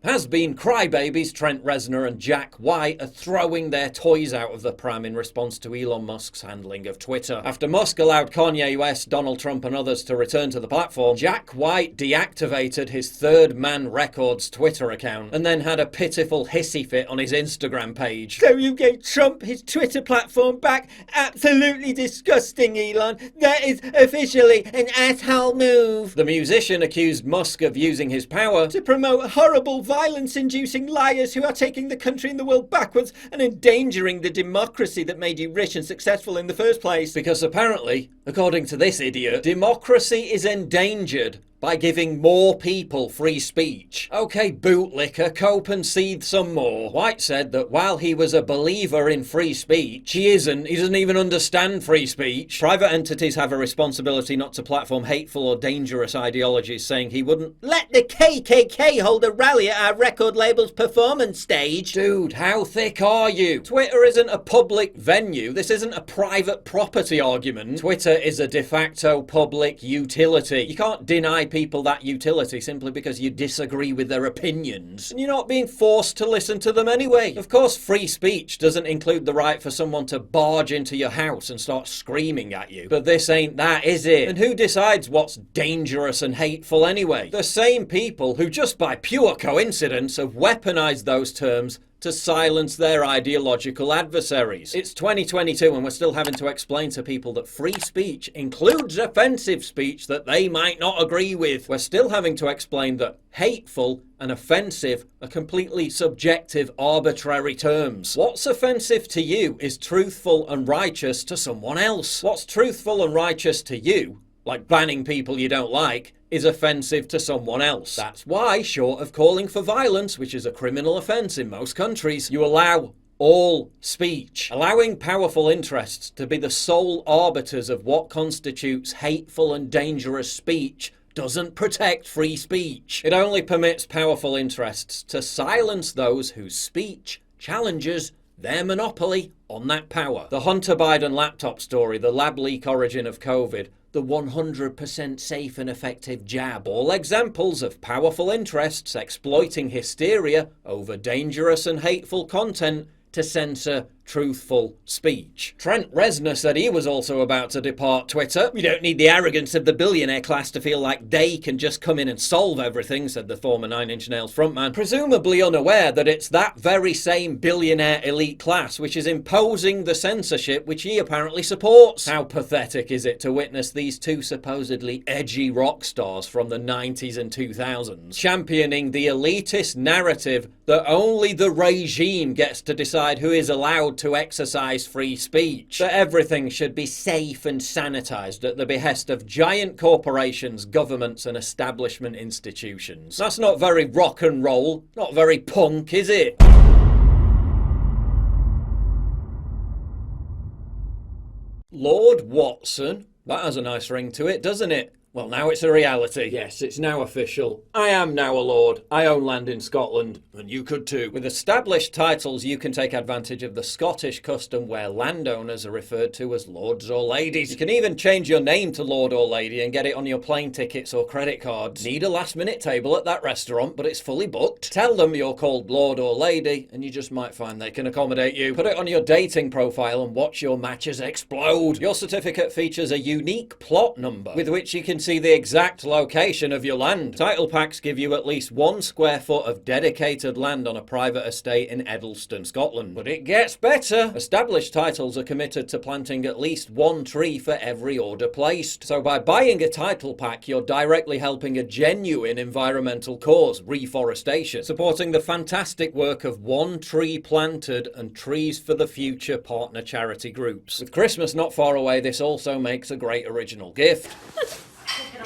Has-been crybabies Trent Reznor and Jack White are throwing their toys out of the pram in response to Elon Musk's handling of Twitter. After Musk allowed Kanye West, Donald Trump and others to return to the platform, Jack White deactivated his Third Man Records Twitter account and then had a pitiful hissy fit on his Instagram page. So you gave Trump his Twitter platform back? Absolutely disgusting, Elon. That is officially an asshole move. The musician accused Musk of using his power to promote horrible violence-inducing liars who are taking the country and the world backwards and endangering the democracy that made you rich and successful in the first place. Because apparently, according to this idiot, democracy is endangered by giving more people free speech. Okay, bootlicker, cope and seethe some more. White said that while he was a believer in free speech, he doesn't even understand free speech. Private entities have a responsibility not to platform hateful or dangerous ideologies, saying he wouldn't let the KKK hold a rally at our record label's performance stage. Dude, how thick are you? Twitter isn't a public venue. This isn't a private property argument. Twitter is a de facto public utility. You can't deny people that utility simply because you disagree with their opinions. And you're not being forced to listen to them anyway. Of course, free speech doesn't include the right for someone to barge into your house and start screaming at you. But this ain't that, is it? And who decides what's dangerous and hateful anyway? The same people who just by pure coincidence have weaponized those terms to silence their ideological adversaries. It's 2022 and we're still having to explain to people that free speech includes offensive speech that they might not agree with. We're still having to explain that hateful and offensive are completely subjective, arbitrary terms. What's offensive to you is truthful and righteous to someone else. What's truthful and righteous to you, like banning people you don't like, is offensive to someone else. That's why, short of calling for violence, which is a criminal offence in most countries, you allow all speech. Allowing powerful interests to be the sole arbiters of what constitutes hateful and dangerous speech doesn't protect free speech. It only permits powerful interests to silence those whose speech challenges their monopoly on that power. The Hunter Biden laptop story, the lab leak origin of COVID, the 100% safe and effective jab. All examples of powerful interests exploiting hysteria over dangerous and hateful content to censor truthful speech. Trent Reznor said he was also about to depart Twitter. "We don't need the arrogance of the billionaire class to feel like they can just come in and solve everything," said the former Nine Inch Nails frontman, presumably unaware that it's that very same billionaire elite class which is imposing the censorship which he apparently supports. How pathetic is it to witness these two supposedly edgy rock stars from the 90s and 2000s championing the elitist narrative that only the regime gets to decide who is allowed to exercise free speech, that everything should be safe and sanitized at the behest of giant corporations, governments and establishment institutions. That's not very rock and roll, not very punk, is it? Lord Watson? That has a nice ring to it, doesn't it? Well, now it's a reality. Yes, it's now official. I am now a lord. I own land in Scotland, and you could too. With established titles, you can take advantage of the Scottish custom where landowners are referred to as lords or ladies. You can even change your name to lord or lady and get it on your plane tickets or credit cards. Need a last-minute table at that restaurant, but it's fully booked? Tell them you're called lord or lady, and you just might find they can accommodate you. Put it on your dating profile and watch your matches explode. Your certificate features a unique plot number with which you can see the exact location of your land. Title packs give you at least 1 square foot of dedicated land on a private estate in Edelston, Scotland. But it gets better. Established titles are committed to planting at least 1 tree for every order placed. So by buying a title pack, you're directly helping a genuine environmental cause, reforestation, supporting the fantastic work of One Tree Planted and Trees for the Future partner charity groups. With Christmas not far away, this also makes a great original gift. You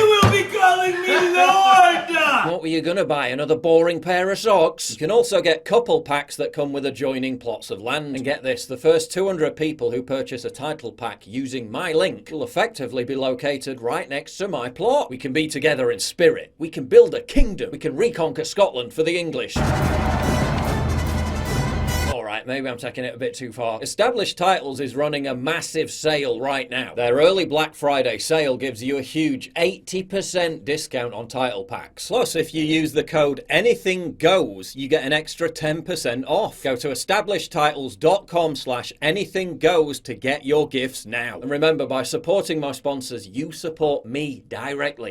will be calling me Lord! What were you gonna buy? Another boring pair of socks? You can also get couple packs that come with adjoining plots of land. And get this, the first 200 people who purchase a title pack using my link will effectively be located right next to my plot. We can be together in spirit. We can build a kingdom. We can reconquer Scotland for the English. Alright, maybe I'm taking it a bit too far. Established Titles is running a massive sale right now. Their early Black Friday sale gives you a huge 80% discount on title packs. Plus, if you use the code ANYTHINGGOES, you get an extra 10% off. Go to establishedtitles.com/anythinggoes to get your gifts now. And remember, by supporting my sponsors, you support me directly.